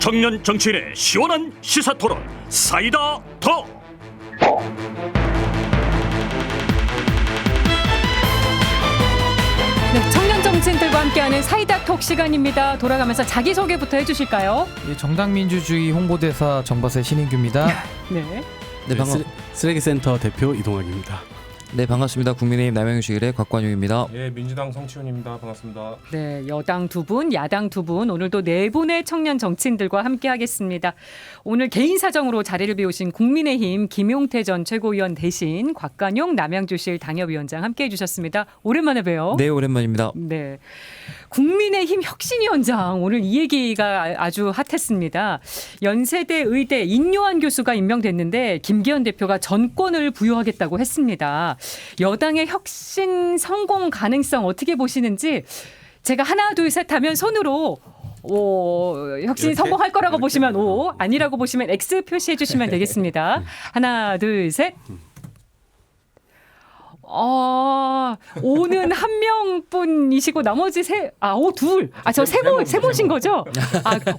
청년 정치인의 시원한 시사토론 사이다 톡. 네, 청년 정치인들과 함께하는 사이다 톡 시간입니다. 돌아가면서 자기소개부터 해주실까요? 예, 정당민주주의 홍보대사 정바세 신인규입니다. 네. 네, 쓰레기센터 대표 이동학입니다. 네, 반갑습니다. 국민의힘 남양주시의회 곽관용입니다. 예, 민주당 성치훈입니다. 반갑습니다. 네, 여당 두 분, 야당 두 분, 오늘도 네 분의 청년 정치인들과 함께하겠습니다. 오늘 개인 사정으로 자리를 비우신 국민의힘 김용태 전 최고위원 대신 곽관용 남양주시일 당협위원장 함께해 주셨습니다. 오랜만에 봬요. 네, 오랜만입니다. 네. 국민의힘 혁신위원장 오늘 이 얘기가 아주 핫했습니다. 연세대 의대 인요한 교수가 임명됐는데 김기현 대표가 전권을 부여하겠다고 했습니다. 여당의 혁신 성공 가능성 어떻게 보시는지 제가 하나 둘 셋 하면 손으로 혁신 이렇게? 성공할 거라고 이렇게? 보시면 O, 아니라고 보시면 X 표시해 주시면 되겠습니다. 하나 둘 셋. 오는 한 명뿐이시고 나머지 둘. 세 분신 거죠?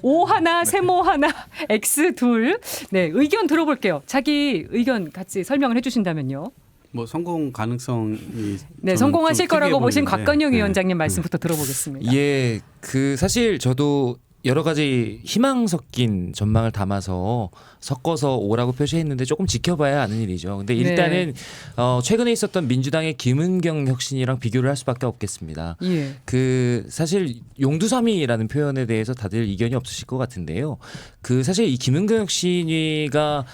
오 하나, 세모 하나, X 둘. 네, 의견 들어볼게요. 자기 의견 같이 설명을 해주신다면요. 뭐 성공 가능성이 네, 성공하실 거라고 보신 보이는데, 곽관용 네. 위원장님 말씀부터 들어보겠습니다. 예, 사실 저도 여러 가지 희망 섞인 전망을 담아서 섞어서 오라고 표시했는데 조금 지켜봐야 아는 일이죠. 근데 일단은 최근에 있었던 민주당의 김은경 혁신이랑 비교를 할 수밖에 없겠습니다. 예. 사실 용두사미라는 표현에 대해서 다들 이견이 없으실 것 같은데요. 사실 이 김은경 혁신위가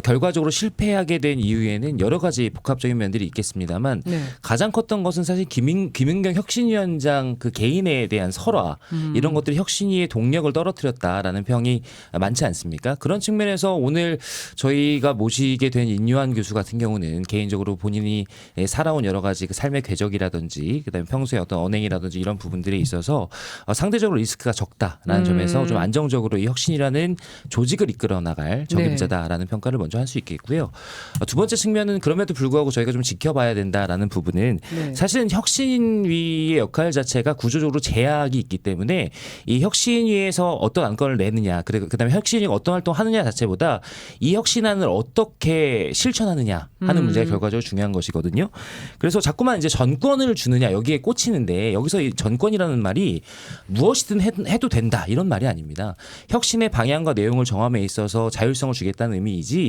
결과적으로 실패하게 된 이유에는 여러 가지 복합적인 면들이 있겠습니다만 네. 가장 컸던 것은 사실 김은경 혁신위원장 그 개인에 대한 설화 이런 것들이 혁신위의 동력을 떨어뜨렸다라는 평이 많지 않습니까? 그런 측면에서 오늘 저희가 모시게 된 인요한 교수 같은 경우는 개인적으로 본인이 살아온 여러 가지 그 삶의 궤적이라든지 그다음에 평소에 어떤 언행이라든지 이런 부분들에 있어서 상대적으로 리스크가 적다라는 점에서 좀 안정적으로 이 혁신이라는 조직을 이끌어 나갈 적임자다라는 평가를 먼저 할 수 있겠고요. 두 번째 측면은 그럼에도 불구하고 저희가 좀 지켜봐야 된다라는 부분은 사실은 혁신위의 역할 자체가 구조적으로 제약이 있기 때문에 이 혁신위에서 어떤 안건을 내느냐 그다음에 혁신위가 어떤 활동하느냐 자체보다 이 혁신안을 어떻게 실천하느냐 하는 문제가 결과적으로 중요한 것이거든요. 그래서 자꾸만 이제 전권을 주느냐 여기에 꽂히는데 여기서 이 전권이라는 말이 무엇이든 해도 된다 이런 말이 아닙니다. 혁신의 방향과 내용을 정함에 있어서 자율성을 주겠다는 의미이지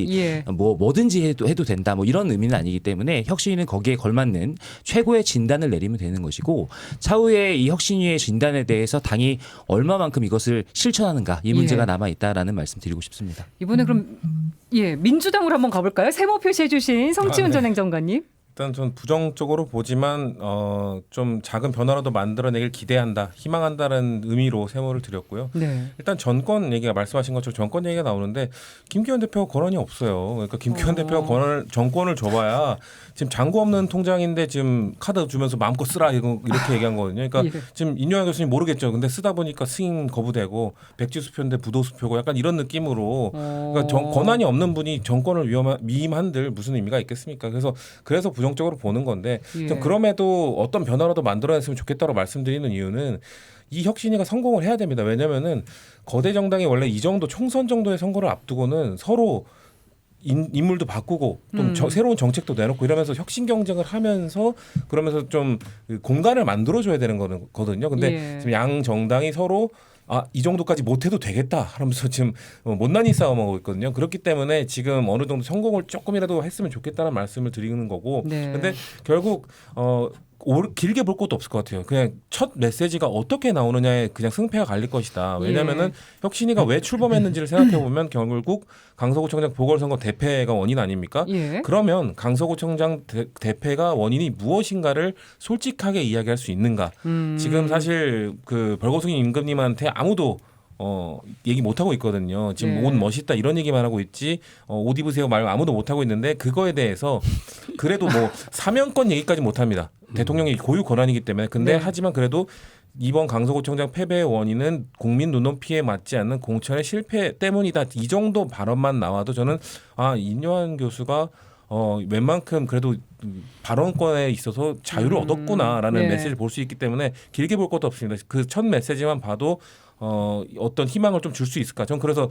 뭐든지 해도 된다 뭐 이런 의미는 아니기 때문에 혁신위는 거기에 걸맞는 최고의 진단을 내리면 되는 것이고 차후에 이 혁신위의 진단에 대해서 당이 얼마만큼 이것을 실천하는가 이 문제가 남아 있다라는 말씀 드리고 싶습니다. 이번에 그럼 민주당으로 한번 가볼까요? 세모 표시해 주신 성치훈 전 행정관님. 일단 전 부정적으로 보지만 좀 작은 변화라도 만들어내길 기대한다, 희망한다는 의미로 세모를 드렸고요. 네. 일단 정권 얘기가 말씀하신 것처럼 정권 얘기가 나오는데 김기현 대표가 권한이 없어요. 그러니까 김기현 대표가 정권을 줘봐야 지금 잔고 없는 통장인데 지금 카드 주면서 마음껏 쓰라 이렇게 얘기한 거거든요. 그러니까 지금 인요한 교수님 모르겠죠. 근데 쓰다 보니까 승인 거부되고 백지수표인데 부도수표고 약간 이런 느낌으로 그러니까 권한이 없는 분이 정권을 위임한들 무슨 의미가 있겠습니까? 그래서 부정적으로 보는 건데 좀 그럼에도 어떤 변화라도 만들어냈으면 좋겠다고 말씀드리는 이유는 이 혁신위가 성공을 해야 됩니다. 왜냐하면은 거대 정당이 원래 이 정도 총선 정도의 선거를 앞두고는 서로 인물도 바꾸고 좀 새로운 정책도 내놓고 이러면서 혁신 경쟁을 하면서 그러면서 좀 공간을 만들어줘야 되는 거거든요. 근데 지금 양 정당이 서로 이 정도까지 못해도 되겠다 하면서 지금 못난이 싸움하고 있거든요. 그렇기 때문에 지금 어느 정도 성공을 조금이라도 했으면 좋겠다는 말씀을 드리는 거고 근데 결국 길게 볼 것도 없을 것 같아요. 그냥 첫 메시지가 어떻게 나오느냐에 그냥 승패가 갈릴 것이다. 왜냐하면은 혁신위가 왜 출범했는지를 생각해 보면 결국 강서구청장 보궐선거 대패가 원인 아닙니까? 그러면 강서구청장 대패가 원인이 무엇인가를 솔직하게 이야기할 수 있는가? 지금 사실 그 벌거숭이 임금님한테 아무도 얘기 못 하고 있거든요. 지금 옷 멋있다 이런 얘기만 하고 있지 옷 입으세요 말고 아무도 못 하고 있는데 그거에 대해서 그래도 뭐 사면권 얘기까지 못 합니다. 대통령이 고유 권한이기 때문에 근데 하지만 그래도 이번 강서구청장 패배의 원인은 국민 눈높이에 맞지 않는 공천의 실패 때문이다. 이 정도 발언만 나와도 저는 인요한 교수가 웬만큼 그래도 발언권에 있어서 자유를 얻었구나라는 메시지를 볼 수 있기 때문에 길게 볼 것도 없습니다. 그 첫 메시지만 봐도 어떤 희망을 좀 줄 수 있을까? 전 그래서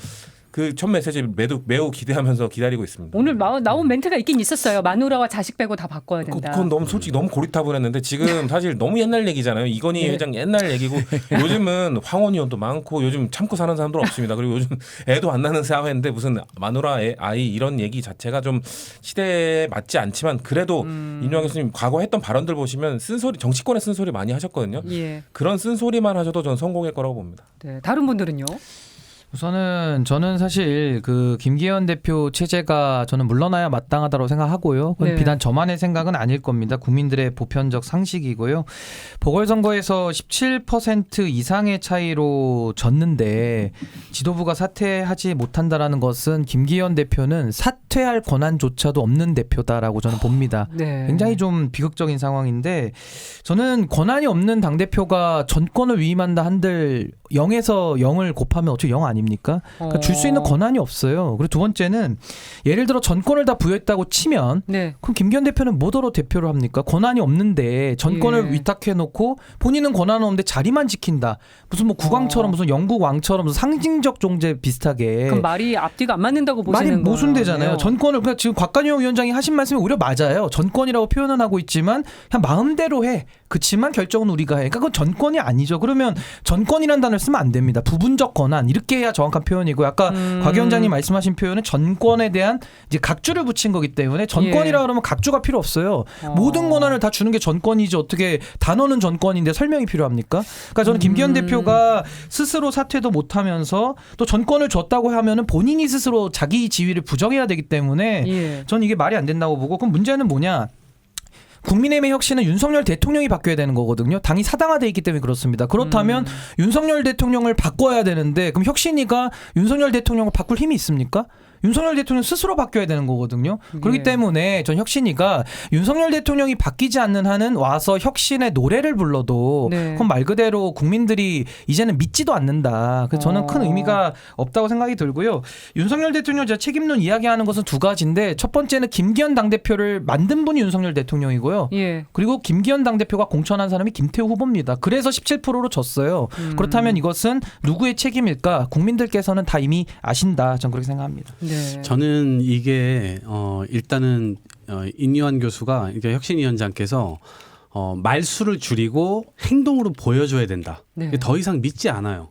그 첫 메시지 매우 기대하면서 기다리고 있습니다. 오늘 나온 멘트가 있긴 있었어요. 마누라와 자식 빼고 다 바꿔야 된다. 그건 너무 솔직히 너무 고리타분했는데 지금 사실 너무 옛날 얘기잖아요. 이건희 네. 회장 옛날 얘기고 요즘은 황혼 이혼도 많고 요즘 참고 사는 사람들 없습니다. 그리고 요즘 애도 안 낳는 사회인데 무슨 마누라 아이 이런 얘기 자체가 좀 시대에 맞지 않지만 그래도 임영환 교수님 과거 했던 발언들 보시면 쓴소리 정치권의 쓴소리 많이 하셨거든요. 예. 그런 쓴소리만 하셔도 전 성공일 거라고 봅니다. 네. 다른 분들은요? 우선은 저는 사실 그 김기현 대표 체제가 저는 물러나야 마땅하다고 생각하고요. 그건 네. 비단 저만의 생각은 아닐 겁니다. 국민들의 보편적 상식이고요. 보궐선거에서 17% 이상의 차이로 졌는데 지도부가 사퇴하지 못한다라는 것은 김기현 대표는 사퇴할 권한조차도 없는 대표다라고 저는 봅니다. 네. 굉장히 좀 비극적인 상황인데 저는 권한이 없는 당대표가 전권을 위임한다 한들 0에서 0을 곱하면 어차피 0 아닙니까? 그러니까 줄 수 있는 권한이 없어요. 그리고 두 번째는 예를 들어 전권을 다 부여했다고 치면 네. 그럼 김기현 대표는 뭐더러 대표를 합니까? 권한이 없는데 전권을 예. 위탁해놓고 본인은 권한은 없는데 자리만 지킨다. 무슨 뭐 국왕처럼 무슨 영국 왕처럼 무슨 상징적 존재 비슷하게 그럼 말이 앞뒤가 안 맞는다고 말이 보시는 거예요. 모순되잖아요. 전권을 그러니까 지금 곽관용 위원장이 하신 말씀이 오히려 맞아요. 전권이라고 표현은 하고 있지만 그냥 마음대로 해. 그치만 결정은 우리가 해. 그러니까 그건 전권이 아니죠. 그러면 전권이라는 단어를 쓰면 안 됩니다. 부분적 권한 이렇게 해야 정확한 표현이고 아까 곽 위원장님 말씀하신 표현은 전권에 대한 이제 각주를 붙인 거기 때문에 전권이라 예. 그러면 각주가 필요 없어요. 모든 권한을 다 주는 게 전권이지 어떻게 단어는 전권인데 설명이 필요합니까? 그러니까 저는 김기현 대표가 스스로 사퇴도 못하면서 또 전권을 줬다고 하면은 본인이 스스로 자기 지위를 부정해야 되기 때문에 예. 저는 이게 말이 안 된다고 보고 그럼 문제는 뭐냐? 국민의힘의 혁신은 윤석열 대통령이 바뀌어야 되는 거거든요. 당이 사당화돼 있기 때문에 그렇습니다. 그렇다면 윤석열 대통령을 바꿔야 되는데 그럼 혁신이가 윤석열 대통령을 바꿀 힘이 있습니까? 윤석열 대통령 스스로 바뀌어야 되는 거거든요. 그렇기 예. 때문에 전 혁신이가 윤석열 대통령이 바뀌지 않는 한은 와서 혁신의 노래를 불러도 네. 그건 말 그대로 국민들이 이제는 믿지도 않는다. 그래서 저는 큰 의미가 없다고 생각이 들고요. 윤석열 대통령 제가 책임론 이야기하는 것은 두 가지인데 첫 번째는 김기현 당대표를 만든 분이 윤석열 대통령이고요. 예. 그리고 김기현 당대표가 공천한 사람이 김태우 후보입니다. 그래서 17%로 졌어요. 그렇다면 이것은 누구의 책임일까? 국민들께서는 다 이미 아신다. 전 그렇게 생각합니다. 네. 저는 이게 일단은 인요한 교수가 이게 혁신위원장께서 말수를 줄이고 행동으로 보여줘야 된다. 네. 더 이상 믿지 않아요.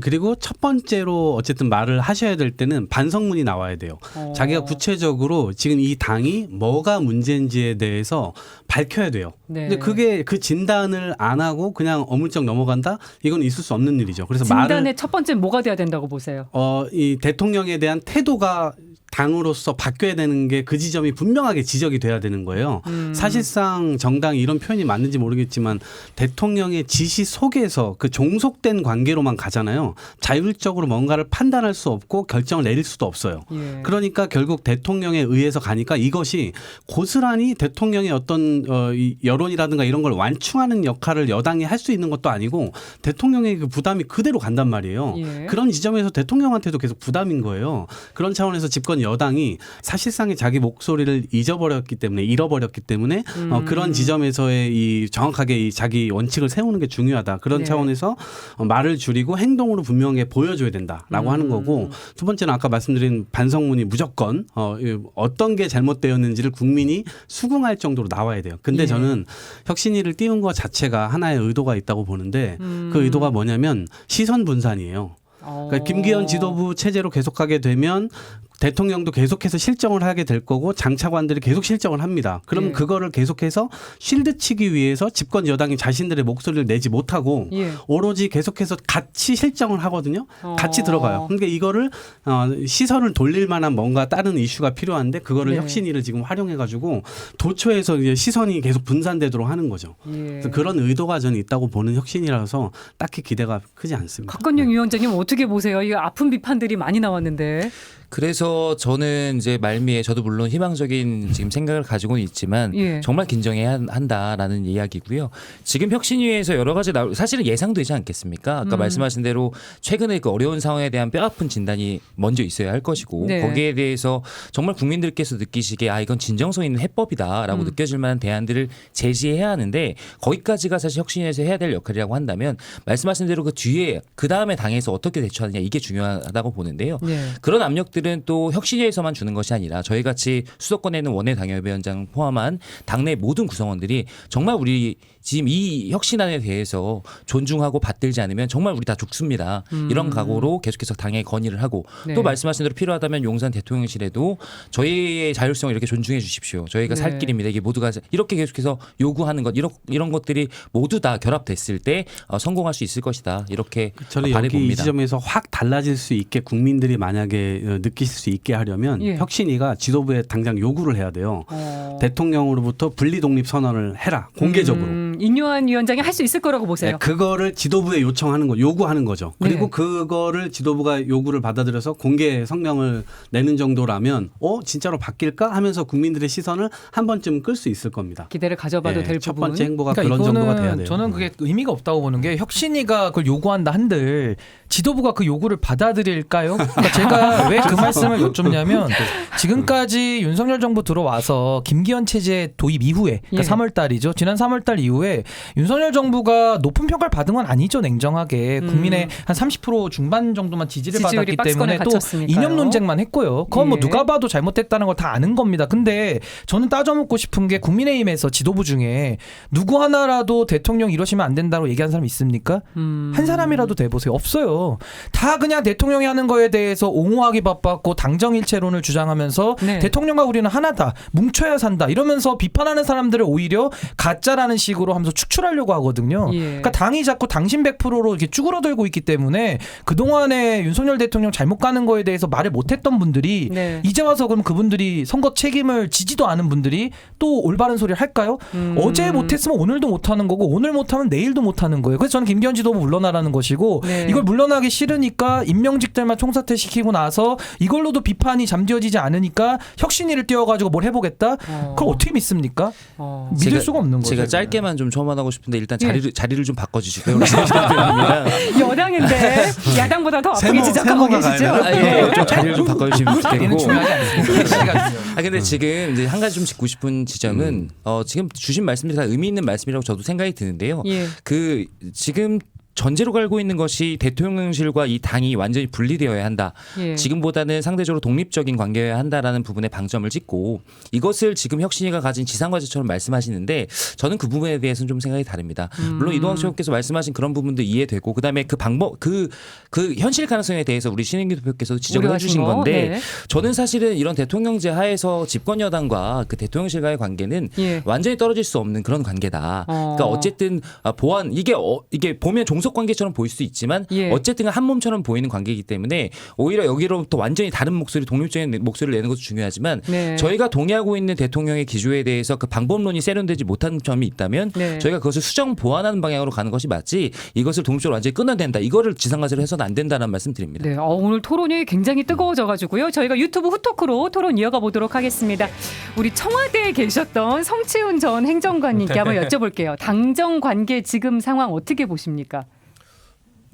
그리고 첫 번째로 어쨌든 말을 하셔야 될 때는 반성문이 나와야 돼요. 자기가 구체적으로 지금 이 당이 뭐가 문제인지에 대해서 밝혀야 돼요. 네. 근데 그게 그 진단을 안 하고 그냥 어물쩍 넘어간다? 이건 있을 수 없는 일이죠. 그래서 진단의 첫 번째 뭐가 돼야 된다고 보세요? 이 대통령에 대한 태도가 당으로서 바뀌어야 되는 게 그 지점이 분명하게 지적이 돼야 되는 거예요. 사실상 정당이 이런 표현이 맞는지 모르겠지만 대통령의 지시 속에서 그 종속된 관계로만 가잖아요. 자율적으로 뭔가를 판단할 수 없고 결정을 내릴 수도 없어요. 예. 그러니까 결국 대통령에 의해서 가니까 이것이 고스란히 대통령의 어떤 이 여론이라든가 이런 걸 완충하는 역할을 여당이 할 수 있는 것도 아니고 대통령의 그 부담이 그대로 간단 말이에요. 예. 그런 지점에서 대통령한테도 계속 부담인 거예요. 그런 차원에서 집권 여당이 사실상의 자기 목소리를 잃어버렸기 때문에 그런 지점에서의 이 정확하게 이 자기 원칙을 세우는 게 중요하다. 그런 네. 차원에서 말을 줄이고 행동으로 분명하게 보여줘야 된다라고 하는 거고 두 번째는 아까 말씀드린 반성문이 무조건 어떤 게 잘못되었는지를 국민이 수긍할 정도로 나와야 돼요. 근데 예. 저는 혁신위를 띄운 것 자체가 하나의 의도가 있다고 보는데 그 의도가 뭐냐면 시선 분산이에요. 그러니까 김기현 지도부 체제로 계속하게 되면 대통령도 계속해서 실정을 하게 될 거고 장차관들이 계속 실정을 합니다. 그럼 예. 그거를 계속해서 쉴드 치기 위해서 집권 여당이 자신들의 목소리를 내지 못하고 예. 오로지 계속해서 같이 실정을 하거든요. 같이 들어가요. 그러니까 이거를 시선을 돌릴 만한 뭔가 다른 이슈가 필요한데 그거를 네. 혁신위를 지금 활용해 가지고 도처에서 이제 시선이 계속 분산되도록 하는 거죠. 예. 그래서 그런 의도가 저는 있다고 보는 혁신이라서 딱히 기대가 크지 않습니다. 곽건영 위원장님 어떻게 보세요? 이거 아픈 비판들이 많이 나왔는데. 그래서 저는 이제 말미에 저도 물론 희망적인 지금 생각을 가지고는 있지만 예. 정말 긴장해야 한다라는 이야기고요. 지금 혁신위에서 여러 가지 사실은 예상되지 않겠습니까? 아까 말씀하신 대로 최근에 그 어려운 상황에 대한 뼈아픈 진단이 먼저 있어야 할 것이고 네. 거기에 대해서 정말 국민들께서 느끼시기에 이건 진정성 있는 해법이다라고 느껴질 만한 대안들을 제시해야 하는데 거기까지가 사실 혁신위에서 해야 될 역할이라고 한다면 말씀하신 대로 그 뒤에 그 다음에 당에서 어떻게 대처하느냐 이게 중요하다고 보는데요. 네. 그런 압력들은 또 혁신위에서만 주는 것이 아니라 저희 같이 수도권에 있는 원내 당협위원장 포함한 당내 모든 구성원들이 정말 우리 지금 이 혁신안에 대해서 존중하고 받들지 않으면 정말 우리 다 죽습니다. 이런 각오로 계속해서 당에 건의를 하고 네. 또 말씀하신 대로 필요하다면 용산 대통령실에도 저희의 자율성을 이렇게 존중해 주십시오. 저희가 네. 살 길입니다. 이게 모두가 이렇게 계속해서 요구하는 것 이런 것들이 모두 다 결합됐을 때 성공할 수 있을 것이다. 이렇게 저는 여기 이 바라봅니다. 지점에서 확 달라질 수 있게 국민들이 만약에 느끼실 수 있게 하려면 예. 혁신위가 지도부에 당장 요구를 해야 돼요. 대통령으로부터 분리 독립 선언을 해라 공개적으로. 인요한 위원장이 할 수 있을 거라고 보세요. 네, 그거를 지도부에 요청하는 거, 요구하는 거죠. 그리고 네. 그거를 지도부가 요구를 받아들여서 공개 성명을 내는 정도라면, 진짜로 바뀔까 하면서 국민들의 시선을 한 번쯤 끌 수 있을 겁니다. 기대를 가져봐도 예, 될 첫 부분. 번째 행보가 그러니까 그런 정도가 돼야 이거는 돼요. 저는 그게 의미가 없다고 보는 게 혁신위가 그걸 요구한다 한들 지도부가 그 요구를 받아들일까요? 그러니까 제가 왜 그 말씀을 여쭙냐면 지금까지 윤석열 정부 들어와서 김기현 체제 도입 이후에 그러니까 예. 3월 달이죠. 지난 3월 달 이후에 윤석열 정부가 높은 평가를 받은 건 아니죠. 냉정하게. 국민의 한 30% 중반 정도만 지지를 지지율이 받았기 박스권에 때문에 또 갇혔으니까요. 이념 논쟁만 했고요. 그건 뭐 예. 누가 봐도 잘못됐다는 걸 다 아는 겁니다. 근데 저는 따져묻고 싶은 게 국민의힘에서 지도부 중에 누구 하나라도 대통령 이러시면 안 된다고 얘기한 사람 있습니까? 한 사람이라도 대보세요. 없어요. 다 그냥 대통령이 하는 거에 대해서 옹호하기 바빴고 당정일체론을 주장하면서 네. 대통령과 우리는 하나다. 뭉쳐야 산다. 이러면서 비판하는 사람들을 오히려 가짜라는 식으로 하면서 축출하려고 하거든요. 예. 그러니까 당이 자꾸 당신 100%로 이렇게 쭈그러들고 있기 때문에 그동안에 윤석열 대통령 잘못 가는 거에 대해서 말을 못했던 분들이 네. 이제 와서 그럼 그분들이 선거 책임을 지지도 않은 분들이 또 올바른 소리를 할까요? 어제 못했으면 오늘도 못하는 거고 오늘 못하면 내일도 못하는 거예요. 그래서 저는 김기현 지도부 물러나라는 것이고 네. 이걸 물러나기 싫으니까 임명직들만 총사퇴시키고 나서 이걸로도 비판이 잠재워지지 않으니까 혁신위를 띄워가지고 뭘 해보겠다? 그걸 어떻게 믿습니까? 믿을 수가 없는 거죠. 제가 짧게만 좀 첨언하고 싶은데 일단 예. 자리를 좀 바꿔주시고요. 부탁드립니다. 여당인데 야당보다 더 아프게 세모, 지적하고 세모가 계시죠? 가야 예, 좀 자리를 좀 바꿔주시면 얘는 좋겠고. 중요하지 않습니다. 근데 지금 이제 한 가지 좀 짚고 싶은 지점은 지금 주신 말씀들이 다 의미 있는 말씀이라고 저도 생각이 드는데요. 예. 그 지금 전제로 갈고 있는 것이 대통령실과 이 당이 완전히 분리되어야 한다. 예. 지금보다는 상대적으로 독립적인 관계여야 한다라는 부분에 방점을 찍고 이것을 지금 혁신위가 가진 지상과제처럼 말씀하시는데 저는 그 부분에 대해서는 좀 생각이 다릅니다. 물론 이동학 최고께서 말씀하신 그런 부분도 이해되고 그다음에 그 방법 그 현실 가능성에 대해서 우리 신인규 대표께서도 지적을 우려하신 해주신 거? 건데 네. 저는 사실은 이런 대통령제 하에서 집권 여당과 그 대통령실과의 관계는 예. 완전히 떨어질 수 없는 그런 관계다. 어. 그러니까 어쨌든 보안 이게 보면 종속 관계처럼 보일 수 있지만 예. 어쨌든 한 몸처럼 보이는 관계이기 때문에 오히려 여기로부터 완전히 다른 목소리 독립적인 목소리를 내는 것도 중요하지만 네. 저희가 동의하고 있는 대통령의 기조에 대해서 그 방법론이 세련되지 못한 점이 있다면 네. 저희가 그것을 수정 보완하는 방향으로 가는 것이 맞지 이것을 독립적으로 완전히 끊어낸다 이거를 지상과제로 해서는 안 된다는 말씀 드립니다. 네, 오늘 토론이 굉장히 뜨거워져가지고요. 저희가 유튜브 후토크로 토론 이어가 보도록 하겠습니다. 우리 청와대에 계셨던 성채훈 전 행정관님께 한번 여쭤볼게요. 당정 관계 지금 상황 어떻게 보십니까?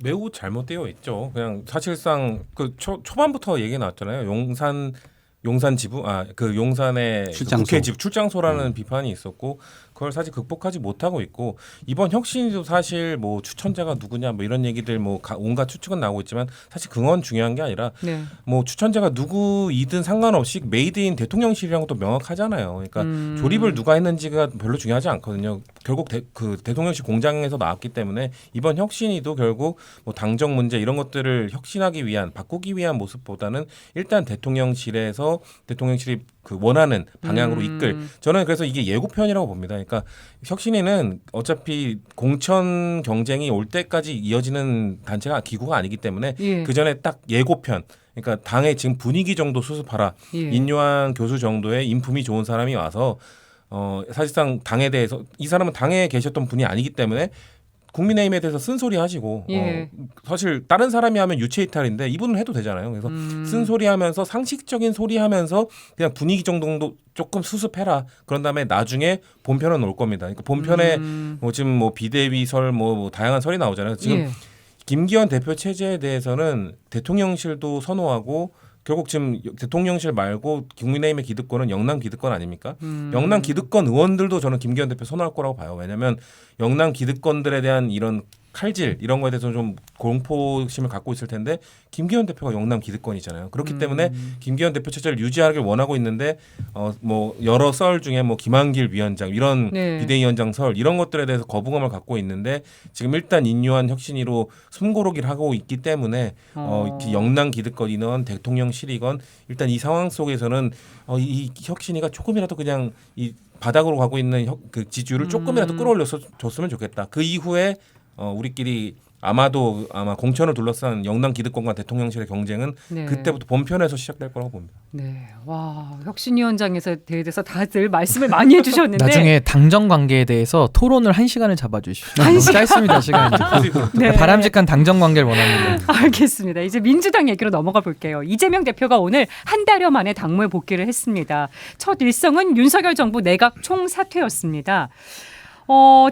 매우 잘못되어 있죠. 그냥 사실상 그 초반부터 얘기 나왔잖아요. 용산 지부 그 용산의 출장소. 국회 집 출장소라는 비판이 있었고 그걸 사실 극복하지 못하고 있고 이번 혁신도 사실 뭐 추천자가 누구냐 뭐 이런 얘기들 뭐 온갖 추측은 나오고 있지만 사실 그건 중요한 게 아니라 네. 뭐 추천자가 누구이든 상관없이 메이드인 대통령실이라는 것도 명확하잖아요. 그러니까 조립을 누가 했는지가 별로 중요하지 않거든요. 결국 그 대통령실 공장에서 나왔기 때문에 이번 혁신이도 결국 뭐 당정 문제 이런 것들을 혁신하기 위한 바꾸기 위한 모습보다는 일단 대통령실에서 대통령실이 그 원하는 방향으로 이끌 저는 그래서 이게 예고편이라고 봅니다. 그러니까 혁신위는 어차피 공천 경쟁이 올 때까지 이어지는 단체가 기구가 아니기 때문에 예. 그 전에 딱 예고편 그러니까 당의 지금 분위기 정도 수습하라. 예. 인요한 교수 정도의 인품이 좋은 사람이 와서 사실상 당에 대해서 이 사람은 당에 계셨던 분이 아니기 때문에 국민의힘에 대해서 쓴소리 하시고 예. 사실 다른 사람이 하면 유체이탈인데 이분은 해도 되잖아요. 그래서 쓴소리 하면서 상식적인 소리 하면서 그냥 분위기 정도도 조금 수습해라. 그런 다음에 나중에 본편은 올 겁니다. 그러니까 본편에 뭐 지금 뭐 비대위설 뭐 다양한 설이 나오잖아요. 지금 예. 김기현 대표 체제에 대해서는 대통령실도 선호하고 결국 지금 대통령실 말고 국민의힘의 기득권은 영남 기득권 아닙니까? 영남 기득권 의원들도 저는 김기현 대표 선호할 거라고 봐요. 왜냐하면 영남 기득권들에 대한 이런 칼질 이런 거에 대해서 좀 공포심을 갖고 있을 텐데 김기현 대표가 영남 기득권이잖아요. 그렇기 때문에 김기현 대표 체제를 유지하길 원하고 있는데 뭐 여러 썰 중에 뭐 김한길 위원장 이런 네. 비대위원장 설 이런 것들에 대해서 거부감을 갖고 있는데 지금 일단 인요한 혁신위로 숨고르기를 하고 있기 때문에 영남 기득권이건 대통령실이건 일단 이 상황 속에서는 이 혁신위가 조금이라도 그냥 이 바닥으로 가고 있는 그 지지율을 조금이라도 끌어올려서 줬으면 좋겠다. 그 이후에 우리끼리 아마 공천을 둘러싼 영남 기득권과 대통령실의 경쟁은 네. 그때부터 본편에서 시작될 거라고 봅니다. 네. 와, 혁신위원장에서 대해서 다들 말씀을 많이 해주셨는데 나중에 당정 관계에 대해서 토론을 1시간을 잡아주십시오. 너무 짧습니다 시간이. 네. 바람직한 당정 관계를 원합니다. 알겠습니다. 이제 민주당 얘기로 넘어가 볼게요. 이재명 대표가 오늘 한 달여 만에 당무에 복귀를 했습니다. 첫 일성은 윤석열 정부 내각 총사퇴였습니다.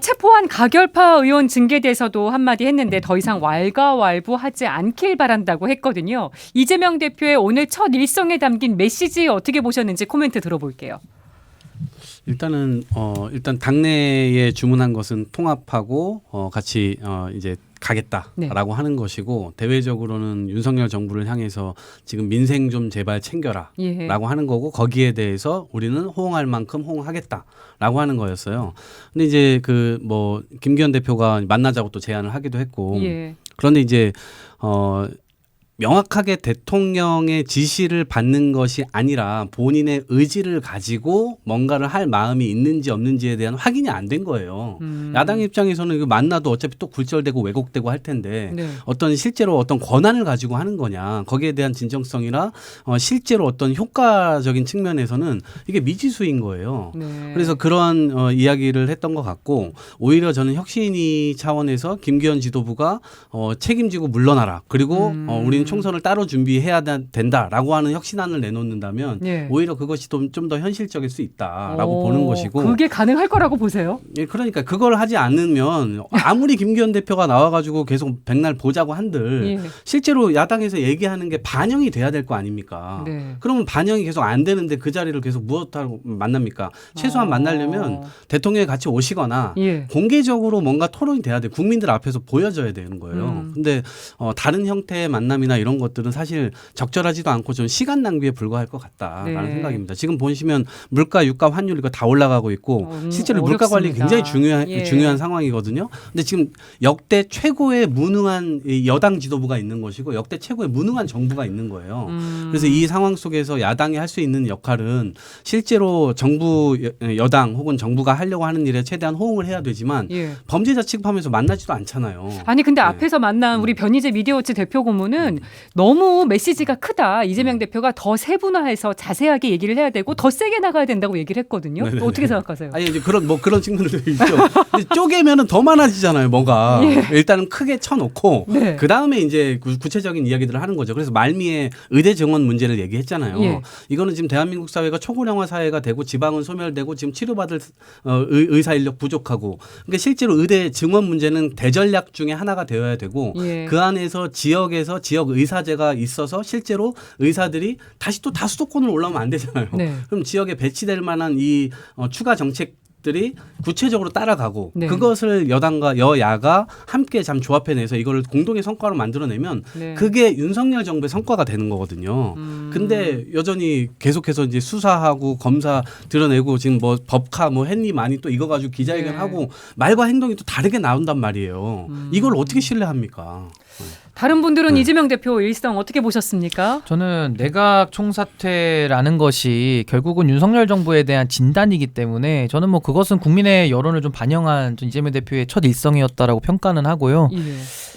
체포한 가결파 의원 징계에 대해서도 한마디 했는데 더 이상 왈가왈부하지 않길 바란다고 했거든요. 이재명 대표의 오늘 첫 일성에 담긴 메시지 어떻게 보셨는지 코멘트 들어볼게요. 일단 당내에 주문한 것은 통합하고 같이 이제 가겠다라고 네. 하는 것이고 대외적으로는 윤석열 정부를 향해서 지금 민생 좀 제발 챙겨라라고 예. 하는 거고 거기에 대해서 우리는 호응할 만큼 호응하겠다라고 하는 거였어요. 근데 이제 그 뭐 김기현 대표가 만나자고 또 제안을 하기도 했고 예. 그런데 이제 명확하게 대통령의 지시를 받는 것이 아니라 본인의 의지를 가지고 뭔가를 할 마음이 있는지 없는지에 대한 확인이 안 된 거예요. 야당 입장에서는 이거 만나도 어차피 또 굴절되고 왜곡되고 할 텐데 네. 실제로 어떤 권한을 가지고 하는 거냐 거기에 대한 진정성이나 실제로 어떤 효과적인 측면에서는 이게 미지수인 거예요. 네. 그래서 그러한 이야기를 했던 것 같고 오히려 저는 혁신위 차원에서 김기현 지도부가 책임지고 물러나라. 그리고 우리는 총선을 따로 준비해야 된다라고 하는 혁신안을 내놓는다면 예. 오히려 그것이 좀 더 현실적일 수 있다라고 보는 것이고 그게 가능할 거라고 보세요? 예, 그러니까 그걸 하지 않으면 아무리 김기현 대표가 나와가지고 계속 백날 보자고 한들 예. 실제로 야당에서 얘기하는 게 반영이 돼야 될 거 아닙니까? 네. 그러면 반영이 계속 안 되는데 그 자리를 계속 무엇하고 만납니까? 최소한 만나려면 대통령이 같이 오시거나 예. 공개적으로 뭔가 토론이 돼야 돼. 국민들 앞에서 보여져야 되는 거예요. 근데 다른 형태의 만남이나 이런 것들은 사실 적절하지도 않고 좀 시간 낭비에 불과할 것 같다라는 네. 생각입니다. 지금 보시면 물가, 유가, 환율 이거 다 올라가고 있고 실제로 물가 관리 어렵습니다. 굉장히 예. 중요한 상황이거든요. 근데 지금 역대 최고의 무능한 이 여당 지도부가 있는 것이고 역대 최고의 무능한 정부가 있는 거예요. 그래서 이 상황 속에서 야당이 할 수 있는 역할은 실제로 정부 여당 혹은 정부가 하려고 하는 일에 최대한 호응을 해야 되지만 예. 범죄자 취급하면서 만나지도 않잖아요. 아니 근데 네. 앞에서 만난 우리 변희재 미디어워치 대표 고문은 너무 메시지가 크다. 이재명 대표가 더 세분화해서 자세하게 얘기를 해야 되고 더 세게 나가야 된다고 얘기를 했거든요. 네네네. 어떻게 생각하세요? 아니 이제 그런 측면들도 있죠. 근데 쪼개면은 더 많아지잖아요. 뭐가 예. 일단은 크게 쳐놓고 네. 그 다음에 이제 구체적인 이야기들을 하는 거죠. 그래서 말미에 의대 증원 문제를 얘기했잖아요. 예. 이거는 지금 대한민국 사회가 초고령화 사회가 되고 지방은 소멸되고 지금 치료받을 의사 인력 부족하고 그러니까 실제로 의대 증원 문제는 대전략 중에 하나가 되어야 되고 예. 그 안에서 지역에서 지역 의사제가 있어서 실제로 의사들이 다시 또 다수도권으로 올라오면 안 되잖아요. 네. 그럼 지역에 배치될 만한 이 추가 정책들이 구체적으로 따라가고 네. 그것을 여당과 여야가 함께 잠 조합해내서 이걸 공동의 성과로 만들어내면 네. 그게 윤석열 정부의 성과가 되는 거거든요. 근데 여전히 계속해서 이제 수사하고 검사 드러내고 지금 뭐 법카 뭐 했니 많이 또 이거 가지고 기자회견하고 네. 말과 행동이 또 다르게 나온단 말이에요. 이걸 어떻게 신뢰합니까? 다른 분들은 이재명 대표 일성 어떻게 보셨습니까? 저는 내각 총사퇴라는 것이 결국은 윤석열 정부에 대한 진단이기 때문에 저는 뭐 그것은 국민의 여론을 좀 반영한 이재명 대표의 첫 일성이었다라고 평가는 하고요. 예.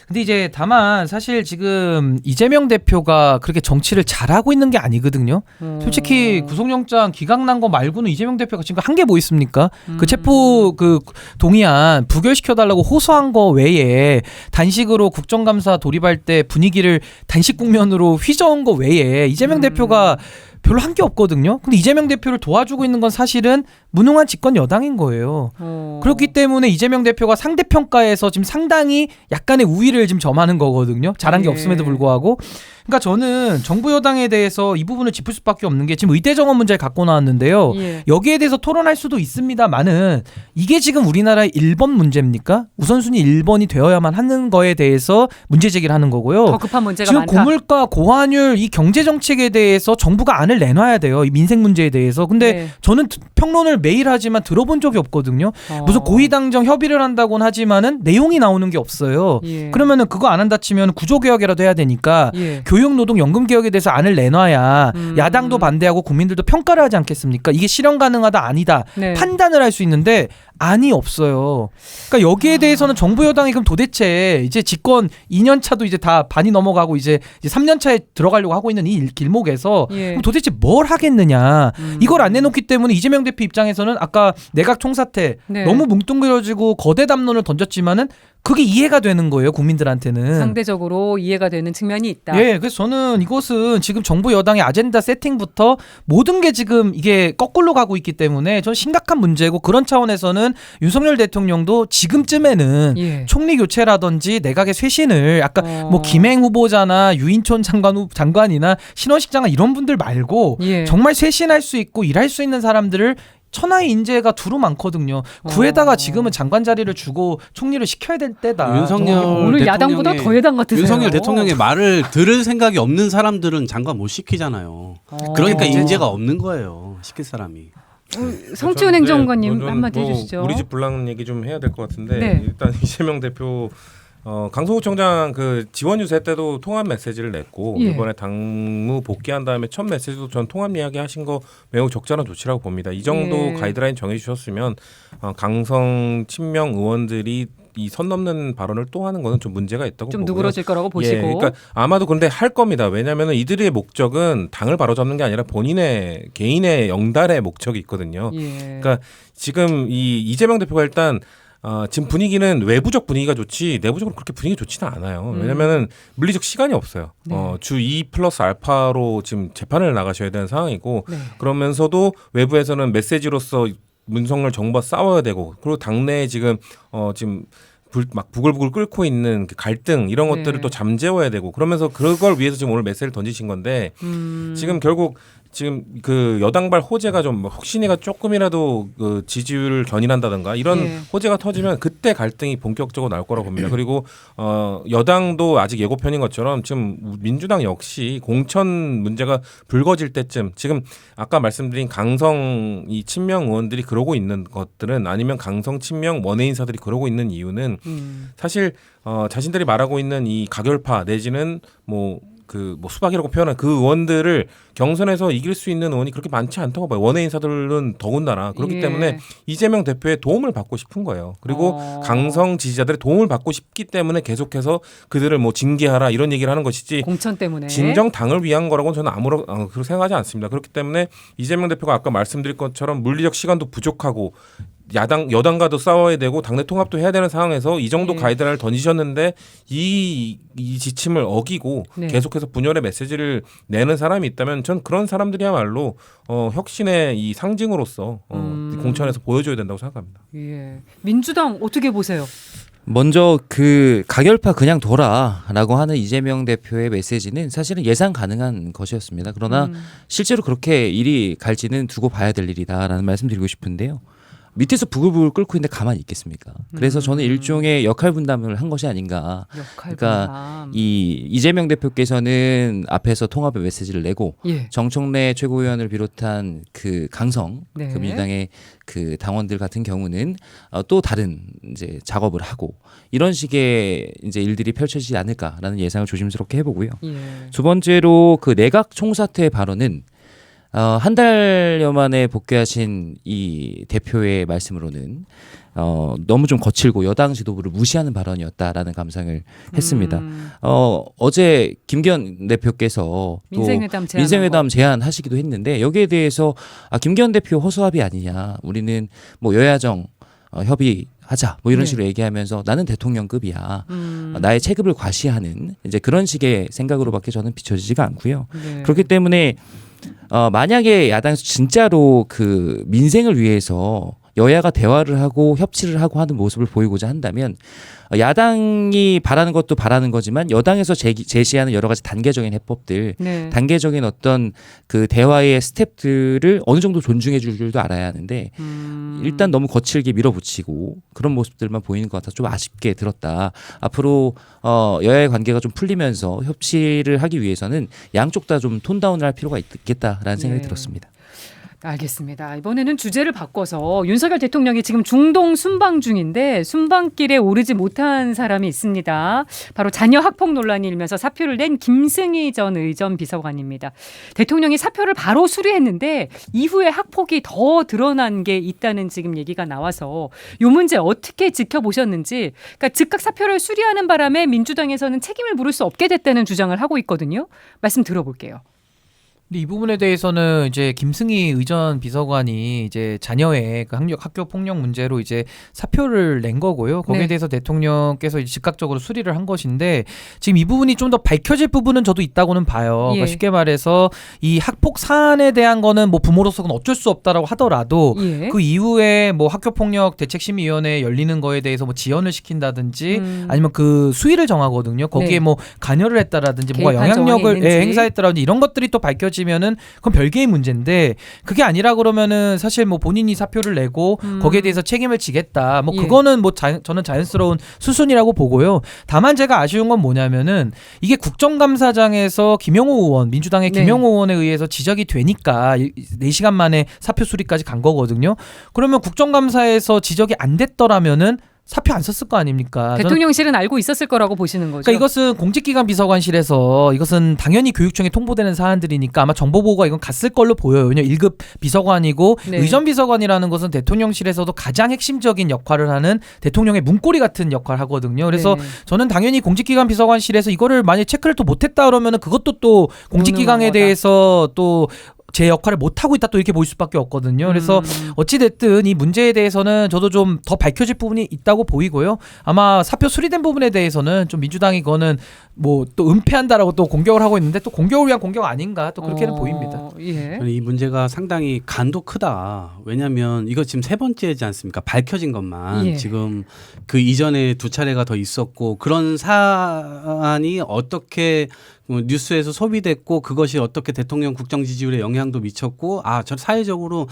근데 이제 다만 사실 지금 이재명 대표가 그렇게 정치를 잘하고 있는 게 아니거든요. 솔직히 구속영장 기각난 거 말고는 이재명 대표가 지금 한 게 뭐 있습니까? 그 체포 그 동의안 부결시켜달라고 호소한 거 외에 단식으로 국정감사 돌입할 때 분위기를 단식 국면으로 휘저은 거 외에 이재명 대표가 별로 한 게 없거든요. 근데 이재명 대표를 도와주고 있는 건 사실은 무능한 집권 여당인 거예요. 그렇기 때문에 이재명 대표가 상대평가에서 지금 상당히 약간의 우위를 지금 점하는 거거든요. 잘한 게 예. 없음에도 불구하고. 그러니까 저는 정부 여당에 대해서 이 부분을 짚을 수밖에 없는 게 지금 의대 정원 문제를 갖고 나왔는데요. 예. 여기에 대해서 토론할 수도 있습니다만은 이게 지금 우리나라의 1번 문제입니까? 우선순위 1번이 되어야만 하는 거에 대해서 문제 제기를 하는 거고요. 더 급한 문제가 지금 많다. 고물가, 고환율, 이 경제 정책에 대해서 정부가 안을 내놔야 돼요. 이 민생 문제에 대해서. 근데 네. 저는 평론을 매일 하지만 들어본 적이 없거든요. 무슨 고위당정 협의를 한다고는 하지만은 내용이 나오는 게 없어요. 예. 그러면은 그거 안 한다 치면 구조개혁이라도 해야 되니까 예. 교육노동연금개혁에 대해서 안을 내놔야 야당도 반대하고 국민들도 평가를 하지 않겠습니까? 이게 실현 가능하다 아니다 네. 판단을 할 수 있는데 안이 없어요. 그러니까 여기에 대해서는 정부 여당이 그럼 도대체 이제 집권 2년 차도 이제 다 반이 넘어가고 이제 3년 차에 들어가려고 하고 있는 이 길목에서 예. 그럼 도대체 뭘 하겠느냐. 이걸 안 내놓기 때문에 이재명 대표 입장에서는 아까 내각 총사퇴 네. 너무 뭉뚱그려지고 거대 담론을 던졌지만은 그게 이해가 되는 거예요, 국민들한테는. 상대적으로 이해가 되는 측면이 있다. 예, 그래서 저는 이것은 지금 정부 여당의 아젠다 세팅부터 모든 게 지금 이게 거꾸로 가고 있기 때문에 저는 심각한 문제고 그런 차원에서는 윤석열 대통령도 지금쯤에는 예. 총리 교체라든지 내각의 쇄신을 아까 어. 뭐 김행 후보자나 유인촌 장관이나 신원식 장관 이런 분들 말고 예. 정말 쇄신할 수 있고 일할 수 있는 사람들을 천하의 인재가 두루 많거든요. 구에다가 지금은 장관 자리를 주고 총리를 시켜야 될 때다. 윤석열 오늘 야당보다 대통령의- 더 야당 같으세요. 윤석열 대통령의 말을 들을 생각이 없는 사람들은 장관 못 시키잖아요. 그러니까 어. 인재가 없는 거예요. 시킬 사람이. 성지훈 저는 행정관님 저는 한마디 뭐 해주시죠. 우리 집 불량 얘기 좀 해야 될 것 같은데 네. 일단 이재명 대표 강서구청장 그 지원 유세 때도 통합 메시지를 냈고 예. 이번에 당무 복귀한 다음에 첫 메시지도 전 통합 이야기 하신 거 매우 적절한 조치라고 봅니다. 이 정도 예. 가이드라인 정해주셨으면 강성 친명 의원들이 이 선 넘는 발언을 또 하는 거는 좀 문제가 있다고 좀 보고요. 누그러질 거라고 보시고. 예, 그러니까 아마도 그런데 할 겁니다. 왜냐하면 이들의 목적은 당을 바로잡는 게 아니라 본인의 개인의 영달의 목적이 있거든요. 예. 그러니까 지금 이 이재명 대표가 일단 지금 분위기는 외부적 분위기가 좋지 내부적으로 그렇게 분위기 좋지는 않아요. 왜냐면은 물리적 시간이 없어요. 네. 주 2+알파로 지금 재판을 나가셔야 되는 상황이고 네. 그러면서도 외부에서는 메시지로서 문성열 정부와 싸워야 되고 그리고 당내에 지금 지금 막 부글부글 끓고 있는 그 갈등 이런 네. 것들을 또 잠재워야 되고 그러면서 그걸 위해서 지금 오늘 메시지를 던지신 건데 지금 결국 지금 그 여당발 호재가 좀 혁신이가 조금이라도 그 지지율을 견인한다든가 이런 예. 호재가 터지면 그때 갈등이 본격적으로 나올 거라고 봅니다. 그리고 여당도 아직 예고편인 것처럼 지금 민주당 역시 공천 문제가 불거질 때쯤 지금 아까 말씀드린 강성 이 친명 의원들이 그러고 있는 것들은 아니면 강성 친명 원외 인사들이 그러고 있는 이유는 사실 자신들이 말하고 있는 이 가결파 내지는 뭐 수박이라고 표현한 그 의원들을 경선에서 이길 수 있는 의원이 그렇게 많지 않다고 봐요. 원외 인사들은 더군다나 그렇기 예. 때문에 이재명 대표의 도움을 받고 싶은 거예요. 그리고 강성 지지자들의 도움을 받고 싶기 때문에 계속해서 그들을 뭐 징계하라 이런 얘기를 하는 것이지 공천 때문에. 진정 당을 위한 거라고는 저는 그렇게 생각하지 않습니다. 그렇기 때문에 이재명 대표가 아까 말씀드린 것처럼 물리적 시간도 부족하고 여당과도 싸워야 되고 당내 통합도 해야 되는 상황에서 이 정도 예. 가이드라인을 던지셨는데 이 지침을 어기고 네. 계속해서 분열의 메시지를 내는 사람이 있다면 전 그런 사람들이야말로 혁신의 이 상징으로서 공천에서 보여줘야 된다고 생각합니다. 예. 민주당 어떻게 보세요? 먼저 그 가결파 그냥 둬라라고 하는 이재명 대표의 메시지는 사실은 예상 가능한 것이었습니다. 그러나 실제로 그렇게 일이 갈지는 두고 봐야 될 일이다라는 말씀 드리고 싶은데요. 밑에서 부글부글 끓고 있는데 가만히 있겠습니까? 그래서 저는 일종의 역할 분담을 한 것이 아닌가. 역할 그러니까 분담. 이 이재명 대표께서는 앞에서 통합의 메시지를 내고 예. 정청래 최고위원을 비롯한 그 강성 네. 그 민주당의 그 당원들 같은 경우는 또 다른 이제 작업을 하고 이런 식의 이제 일들이 펼쳐지지 않을까라는 예상을 조심스럽게 해보고요. 예. 두 번째로 그 내각 총사퇴 발언은 한 달여 만에 복귀하신 이 대표의 말씀으로는 너무 좀 거칠고 여당 지도부를 무시하는 발언이었다라는 감상을 했습니다. 어제 김기현 대표께서 민생회담 제안하시기도 했는데 여기에 대해서 김기현 대표 허수아비 아니냐, 우리는 뭐 여야정 협의하자 뭐 이런 식으로 얘기하면서 나는 대통령급이야, 나의 체급을 과시하는 이제 그런 식의 생각으로밖에 저는 비춰지지가 않고요. 네. 그렇기 때문에 만약에 야당에서 진짜로 그 민생을 위해서 여야가 대화를 하고 협치를 하고 하는 모습을 보이고자 한다면 야당이 바라는 것도 바라는 거지만 여당에서 제시하는 여러 가지 단계적인 해법들, 네. 단계적인 어떤 그 대화의 스텝들을 어느 정도 존중해 줄 줄도 알아야 하는데 일단 너무 거칠게 밀어붙이고 그런 모습들만 보이는 것 같아서 좀 아쉽게 들었다. 앞으로 여야의 관계가 좀 풀리면서 협치를 하기 위해서는 양쪽 다 좀 톤다운을 할 필요가 있겠다라는 생각이 네. 들었습니다. 알겠습니다. 이번에는 주제를 바꿔서 윤석열 대통령이 지금 중동 순방 중인데 순방길에 오르지 못한 사람이 있습니다. 바로 자녀 학폭 논란이 일면서 사표를 낸 김승희 전 의전 비서관입니다. 대통령이 사표를 바로 수리했는데 이후에 학폭이 더 드러난 게 있다는 지금 얘기가 나와서 이 문제 어떻게 지켜보셨는지, 그러니까 즉각 사표를 수리하는 바람에 민주당에서는 책임을 물을 수 없게 됐다는 주장을 하고 있거든요. 말씀 들어볼게요. 근데 이 부분에 대해서는 이제 김승희 의전 비서관이 이제 자녀의 그 학교 폭력 문제로 이제 사표를 낸 거고요. 거기에 네. 대해서 대통령께서 이제 즉각적으로 수리를 한 것인데 지금 이 부분이 좀 더 밝혀질 부분은 저도 있다고는 봐요. 예. 그러니까 쉽게 말해서 이 학폭 사안에 대한 거는 뭐 부모로서는 어쩔 수 없다라고 하더라도 예. 그 이후에 뭐 학교폭력 대책심의위원회 열리는 거에 대해서 뭐 지연을 시킨다든지 아니면 그 수위를 정하거든요. 거기에 네. 뭐 관여를 했다라든지 뭔가 개입한 정황이 영향력을 있는지. 행사했다라든지 이런 것들이 또 밝혀지면은 그건 별개의 문제인데 그게 아니라 그러면은 사실 뭐 본인이 사표를 내고 거기에 대해서 책임을 지겠다. 뭐 예. 그거는 뭐 저는 자연스러운 수순이라고 보고요. 다만 제가 아쉬운 건 뭐냐면은 이게 국정감사장에서 김영호 의원, 민주당의 네. 김영호 의원에 의해서 지적이 되니까 4시간 만에 사표 수리까지 간 거거든요. 그러면 국정감사에서 지적이 안 됐더라면은 사표 안 썼을 거 아닙니까? 저는 대통령실은 알고 있었을 거라고 보시는 거죠. 그러니까 이것은 공직기관 비서관실에서 이것은 당연히 교육청에 통보되는 사안들이니까 아마 정보보고가 이건 갔을 걸로 보여요. 왜냐면 1급 비서관이고 네. 의전 비서관이라는 것은 대통령실에서도 가장 핵심적인 역할을 하는 대통령의 문고리 같은 역할을 하거든요. 그래서 네. 저는 당연히 공직기관 비서관실에서 이거를 만약에 체크를 또 못했다 그러면은 그것도 또 공직기관에 무능한 거다. 대해서 또 제 역할을 못하고 있다 또 이렇게 보일 수밖에 없거든요. 그래서 어찌됐든 이 문제에 대해서는 저도 좀 더 밝혀질 부분이 있다고 보이고요. 아마 사표 수리된 부분에 대해서는 좀 민주당이 그거는 뭐 또 은폐한다라고 또 공격을 하고 있는데 또 공격을 위한 공격 아닌가 또 그렇게는 보입니다. 예. 저는 이 문제가 상당히 간도 크다. 왜냐하면 이거 지금 3번째지 않습니까? 밝혀진 것만 예. 지금 그 이전에 2차례가 더 있었고 그런 사안이 어떻게 뉴스에서 소비됐고 그것이 어떻게 대통령 국정 지지율에 영향도 미쳤고 저 사회적으로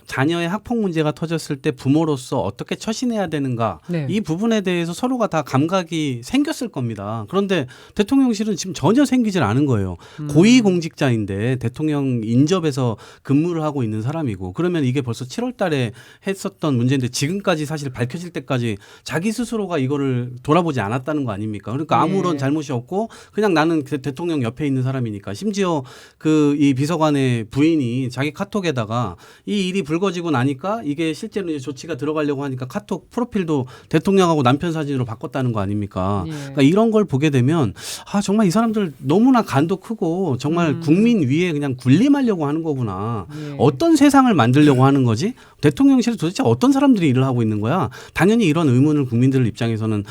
자녀의 학폭 문제가 터졌을 때 부모로서 어떻게 처신해야 되는가 네. 이 부분에 대해서 서로가 다 감각이 생겼을 겁니다. 그런데 대통령실은 지금 전혀 생기질 않은 거예요. 고위공직자인데 대통령 인접에서 근무를 하고 있는 사람이고 그러면 이게 벌써 7월 달에 했었던 문제인데 지금까지 사실 밝혀질 때까지 자기 스스로가 이거를 돌아보지 않았다는 거 아닙니까? 그러니까 아무런 네. 잘못이 없고 그냥 나는 대통령 옆에 있는 사람이니까 심지어 그 이 비서관의 부인이 자기 카톡에다가 이 일이 불거지고 나니까 이게 실제로 이제 조치가 들어가려고 하니까 카톡 프로필도 대통령하고 남편 사진으로 바꿨다는 거 아닙니까? 예. 그러니까 이런 걸 보게 되면 정말 이 사람들 너무나 간도 크고 정말 국민 위에 그냥 군림하려고 하는 거구나. 예. 어떤 세상을 만들려고 하는 거지? 대통령실에 도대체 어떤 사람들이 일을 하고 있는 거야? 당연히 이런 의문을 국민들 입장에서는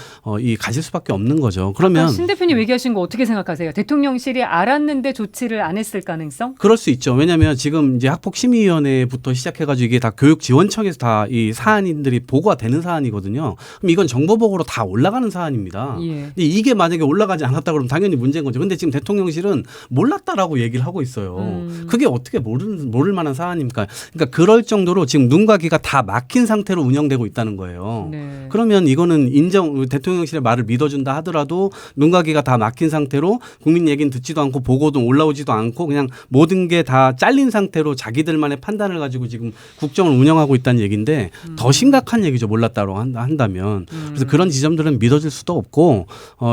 가질 수밖에 없는 거죠. 그러면 신 대표님 얘기하신 거 어떻게 생각하세요? 대통령실이 알았는데 조치를 안 했을 가능성? 그럴 수 있죠. 왜냐하면 지금 이제 학폭심의위원회부터 시작해가지고 이게 다 교육지원청에서 다 이 사안인들이 보고가 되는 사안이거든요. 그럼 이건 정보보고로 다 올라가는 사안입니다. 예. 근데 이게 만약에 올라가지 않았다 그러면 당연히 문제인 거죠. 근데 지금 대통령실은 몰랐다라고 얘기를 하고 있어요. 그게 어떻게 모를 만한 사안입니까? 그러니까 그럴 정도로 지금 눈과 귀가 다 막힌 상태로 운영되고 있다는 거예요. 네. 그러면 이거는 대통령실의 말을 믿어준다 하더라도 눈과 귀가 다 막힌 상태로 국민 얘기는 듣지도 않고 보고도 올라오지도 않고 그냥 모든 게 다 잘린 상태로 자기들만의 판단을 가지고 지금 국정을 운영하고 있다는 얘기인데 더 심각한 얘기죠. 몰랐다고 한다면. 그래서 그런 지점들은 믿어질 수도 없고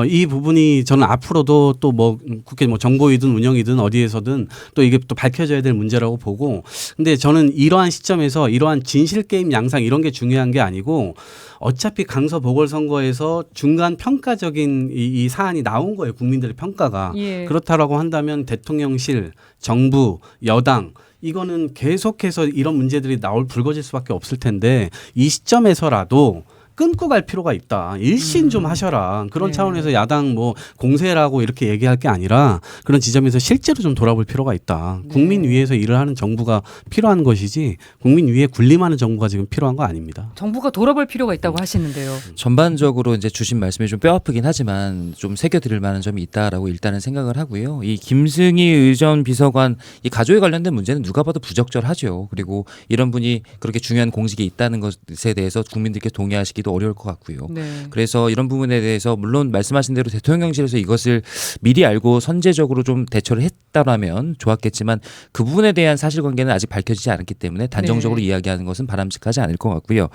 이 부분이 저는 앞으로도 또 뭐 국회 뭐 정보이든 운영이든 어디에서든 또 이게 또 밝혀져야 될 문제라고 보고 근데 저는 이러한 시점에서 이러한 어떤 진실 게임 양상 이런 게 중요한 게 아니고 어차피 강서 보궐선거에서 중간 평가적인 이 사안이 나온 거예요. 국민들의 평가가. 예. 그렇다라고 한다면 대통령실, 정부, 여당 이거는 계속해서 이런 문제들이 불거질 수밖에 없을 텐데 이 시점에서라도 끊고 갈 필요가 있다. 일신 좀 하셔라. 그런 네. 차원에서 야당 뭐 공세라고 이렇게 얘기할 게 아니라 그런 지점에서 실제로 좀 돌아볼 필요가 있다. 국민 위해서 일을 하는 정부가 필요한 것이지 국민 위에 군림하는 정부가 지금 필요한 거 아닙니다. 정부가 돌아볼 필요가 있다고 하시는데요. 전반적으로 이제 주신 말씀이 좀 뼈아프긴 하지만 좀 새겨드릴 만한 점이 있다라고 일단은 생각을 하고요. 이 김승희 의전 비서관 이 가족에 관련된 문제는 누가 봐도 부적절하죠. 그리고 이런 분이 그렇게 중요한 공직에 있다는 것에 대해서 국민들께 동의하시기도 어려울 것 같고요. 네. 그래서 이런 부분에 대해서 물론 말씀하신 대로 대통령실에서 이것을 미리 알고 선제적으로 좀 대처를 했다라면 좋았겠지만 그 부분에 대한 사실관계는 아직 밝혀지지 않았기 때문에 단정적으로 네. 이야기하는 것은 바람직하지 않을 것 같고요.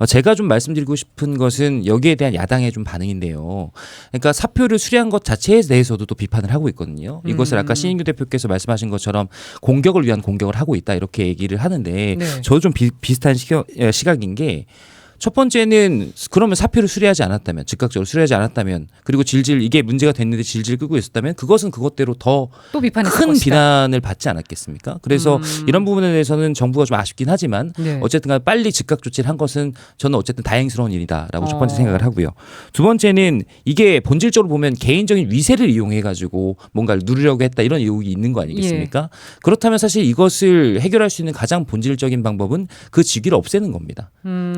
제가 좀 말씀드리고 싶은 것은 여기에 대한 야당의 좀 반응인데요. 그러니까 사표를 수리한 것 자체에 대해서도 또 비판을 하고 있거든요. 이것을 아까 신인규 대표께서 말씀하신 것처럼 공격을 위한 공격을 하고 있다 이렇게 얘기를 하는데 네. 저도 좀 비슷한 시각인 게 첫 번째는 그러면 사표를 수리하지 않았다면 즉각적으로 수리하지 않았다면 그리고 질질 이게 문제가 됐는데 질질 끄고 있었다면 그것은 그것대로 더 또 비판했을 큰 것이다. 비난을 받지 않았겠습니까? 그래서 이런 부분에 대해서는 정부가 좀 아쉽긴 하지만 네. 어쨌든 간에 빨리 즉각 조치를 한 것은 저는 어쨌든 다행스러운 일이다라고 첫 번째 어. 생각을 하고요. 두 번째는 이게 본질적으로 보면 개인적인 위세를 이용해 가지고 뭔가를 누리려고 했다 이런 의혹이 있는 거 아니겠습니까? 그렇다면 사실 이것을 해결할 수 있는 가장 본질적인 방법은 그 직위를 없애는 겁니다.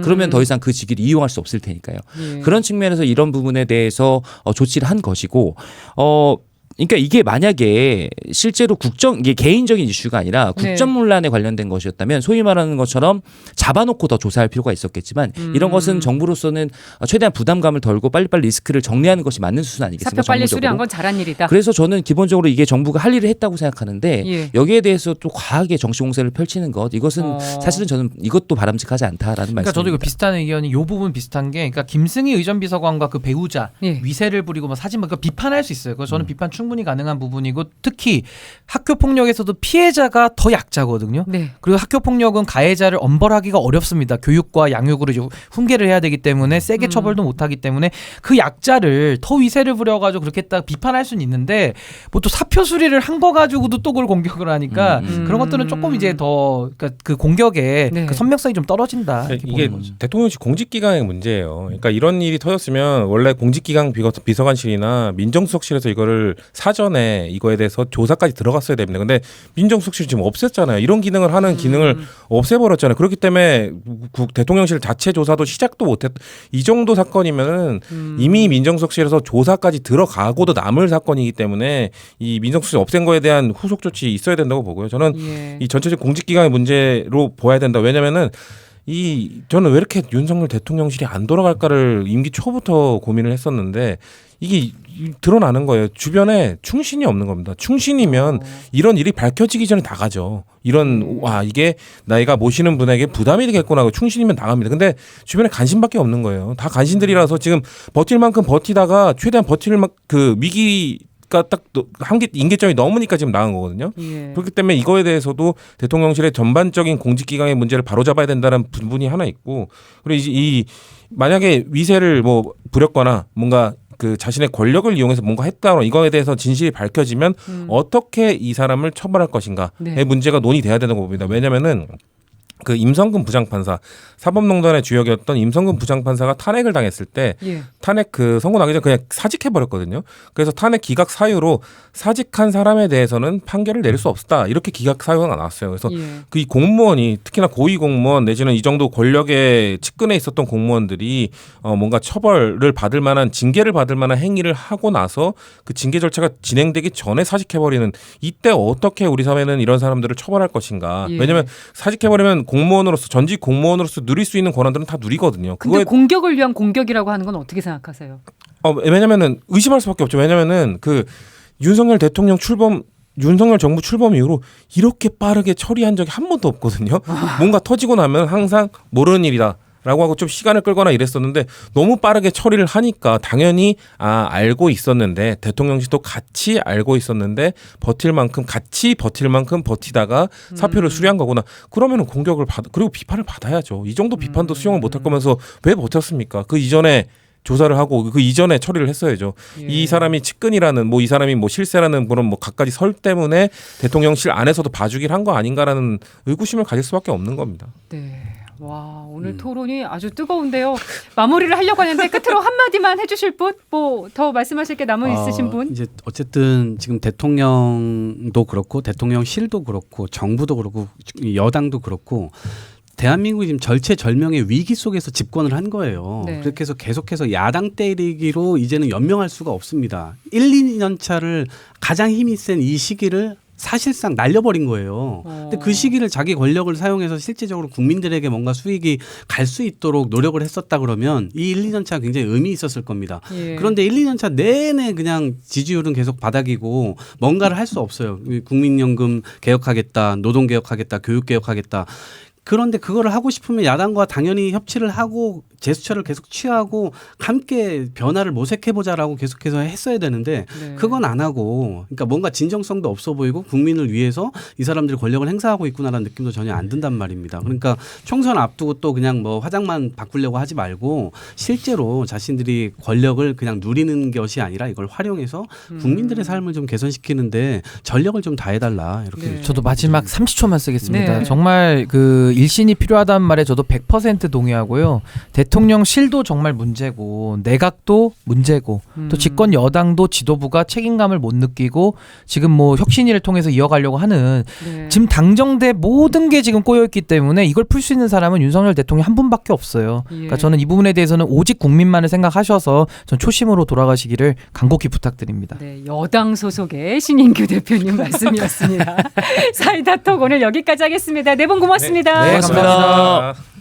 그러면 더 이상 그 직위를 이용할 수 없을 테니까요. 예. 그런 측면에서 이런 부분에 대해서 조치를 한 것이고 그러니까 이게 만약에 실제로 이게 개인적인 이슈가 아니라 네. 국정문란에 관련된 것이었다면 소위 말하는 것처럼 잡아놓고 더 조사할 필요가 있었겠지만 이런 것은 정부로서는 최대한 부담감을 덜고 빨리빨리 리스크를 정리하는 것이 맞는 수순 아니겠습니까? 사표 빨리 정무적으로. 수리한 건 잘한 일이다. 그래서 저는 기본적으로 이게 정부가 할 일을 했다고 생각하는데 예. 여기에 대해서 또 과하게 정치 공세를 펼치는 것 이것은 사실은 저는 이것도 바람직하지 않다라는 그러니까 저도 이거 말씀입니다. 비슷한 의견이 요 부분 비슷한 게 그러니까 김승희 의전 비서관과 그 배우자 예. 위세를 부리고 뭐 사진 그러니까 비판할 수 있어요. 그래서 저는 비판 충분히 가능한 부분이고 특히 학교 폭력에서도 피해자가 더 약자거든요. 네. 그리고 학교 폭력은 가해자를 엄벌하기가 어렵습니다. 교육과 양육으로 이제 훈계를 해야 되기 때문에 세게 처벌도 못하기 때문에 그 약자를 더 위세를 부려가지고 그렇게 딱 비판할 수는 있는데 뭐 또 사표 수리를 한 거 가지고도 또 그걸 공격을 하니까 그런 것들은 조금 이제 더 그러니까 그 공격의 네. 그 선명성이 좀 떨어진다. 이렇게 이게 보는 거죠. 대통령실 공직기강의 문제예요. 그러니까 이런 일이 터졌으면 원래 공직기강 비서관실이나 민정수석실에서 이거를 사전에 이거에 대해서 조사까지 들어갔어야 됩니다. 근데 민정수석실 지금 없앴잖아요. 이런 기능을 하는 기능을 없애버렸잖아요. 그렇기 때문에 대통령실 자체 조사도 시작도 못했. 이 정도 사건이면은 이미 민정수석실에서 조사까지 들어가고도 남을 사건이기 때문에 이 민정수석실 없앤 거에 대한 후속 조치 있어야 된다고 보고요. 저는 예. 이 전체적 공직기강의 문제로 보아야 된다. 왜냐면은 저는 왜 이렇게 윤석열 대통령실이 안 돌아갈까를 임기 초부터 고민을 했었는데 이게 드러나는 거예요. 주변에 충신이 없는 겁니다. 충신이면 이런 일이 밝혀지기 전에 나가죠. 이게 나이가 모시는 분에게 부담이 되겠구나 하고 충신이면 나갑니다. 근데 주변에 간신밖에 없는 거예요. 다 간신들이라서 지금 버틸 만큼 버티다가 최대한 버틸 그 위기가 딱 한계 임계점이 넘으니까 지금 나간 거거든요. 예. 그렇기 때문에 이거에 대해서도 대통령실의 전반적인 공직기강의 문제를 바로잡아야 된다는 부분이 하나 있고 그리고 만약에 위세를 뭐 부렸거나 뭔가 그 자신의 권력을 이용해서 뭔가 했다로 이거에 대해서 진실이 밝혀지면 어떻게 이 사람을 처벌할 것인가의 네. 문제가 논의돼야 되는 겁니다. 왜냐면은 그 임성근 부장판사 사법농단의 주역이었던 임성근 부장판사가 탄핵을 당했을 때 예. 탄핵 그 선고 나기 전에 그냥 사직해 버렸거든요. 그래서 탄핵 기각 사유로 사직한 사람에 대해서는 판결을 내릴 수 없었다 이렇게 기각 사유가 나왔어요. 그래서 예. 그 이 공무원이 특히나 고위 공무원 내지는 이 정도 권력에 측근에 있었던 공무원들이 뭔가 처벌을 받을 만한 징계를 받을 만한 행위를 하고 나서 그 징계 절차가 진행되기 전에 사직해 버리는 이때 어떻게 우리 사회는 이런 사람들을 처벌할 것인가? 예. 왜냐하면 사직해 버리면 공무원으로서 전직 공무원으로서 누릴 수 있는 권한들은 다 누리거든요. 근데 공격을 위한 공격이라고 하는 건 어떻게 생각하세요? 왜냐면은 의심할 수밖에 없죠. 왜냐면은 그 윤석열 정부 출범 이후로 이렇게 빠르게 처리한 적이 한 번도 없거든요. 뭔가 터지고 나면 항상 모르는 일이다. 라고 하고 좀 시간을 끌거나 이랬었는데 너무 빠르게 처리를 하니까 당연히 알고 있었는데 대통령실도 같이 알고 있었는데 버틸 만큼 같이 버틸 만큼 버티다가 사표를 수리한 거구나. 그러면은 공격을 그리고 비판을 받아야죠. 이 정도 비판도 수용을 못할 거면서 왜 버텼습니까? 그 이전에 조사를 하고 그 이전에 처리를 했어야죠. 예. 이 사람이 측근이라는 이 사람이 실세라는 그런 갖가지 설 때문에 대통령실 안에서도 봐주기를 한 거 아닌가라는 의구심을 가질 수밖에 없는 겁니다. 네. 와, 오늘 토론이 아주 뜨거운데요. 마무리를 하려고 하는데 끝으로 한마디만 해주실 분? 뭐 더 말씀하실 게 남아 있으신 분? 이제 어쨌든 지금 대통령도 그렇고 대통령실도 그렇고 정부도 그렇고 여당도 그렇고 대한민국이 지금 절체절명의 위기 속에서 집권을 한 거예요. 네. 그렇게 해서 계속해서 야당 때리기로 이제는 연명할 수가 없습니다. 1, 2년 차를 가장 힘이 센 이 시기를 사실상 날려버린 거예요. 근데 그 시기를 자기 권력을 사용해서 실제적으로 국민들에게 뭔가 수익이 갈 수 있도록 노력을 했었다 그러면 이 1, 2년 차 굉장히 의미 있었을 겁니다. 예. 그런데 1, 2년 차 내내 그냥 지지율은 계속 바닥이고 뭔가를 할 수 없어요. 국민연금 개혁하겠다, 노동개혁하겠다, 교육개혁하겠다. 그런데 그거를 하고 싶으면 야당과 당연히 협치를 하고 제스처를 계속 취하고 함께 변화를 모색해보자라고 계속해서 했어야 되는데 네. 그건 안 하고 그러니까 뭔가 진정성도 없어 보이고 국민을 위해서 이 사람들이 권력을 행사하고 있구나라는 느낌도 전혀 안 든단 말입니다. 그러니까 총선 앞두고 또 그냥 화장만 바꾸려고 하지 말고 실제로 자신들이 권력을 그냥 누리는 것이 아니라 이걸 활용해서 국민들의 삶을 좀 개선시키는데 전력을 좀 다해달라 이렇게. 네. 저도 마지막 30초만 쓰겠습니다. 네. 정말 그 일신이 필요하다는 말에 저도 100% 동의하고요. 대통령실도 정말 문제고 내각도 문제고 또 집권 여당도 지도부가 책임감을 못 느끼고 지금 혁신위를 통해서 이어가려고 하는 네. 지금 당정대 모든 게 지금 꼬여있기 때문에 이걸 풀 수 있는 사람은 윤석열 대통령 한 분밖에 없어요. 그러니까 예. 저는 이 부분에 대해서는 오직 국민만을 생각하셔서 전 초심으로 돌아가시기를 간곡히 부탁드립니다. 네, 여당 소속의 신인규 대표님 말씀이었습니다. 사이다톡 오늘 여기까지 하겠습니다. 네 분 고맙습니다. 네, 고맙습니다. 감사합니다.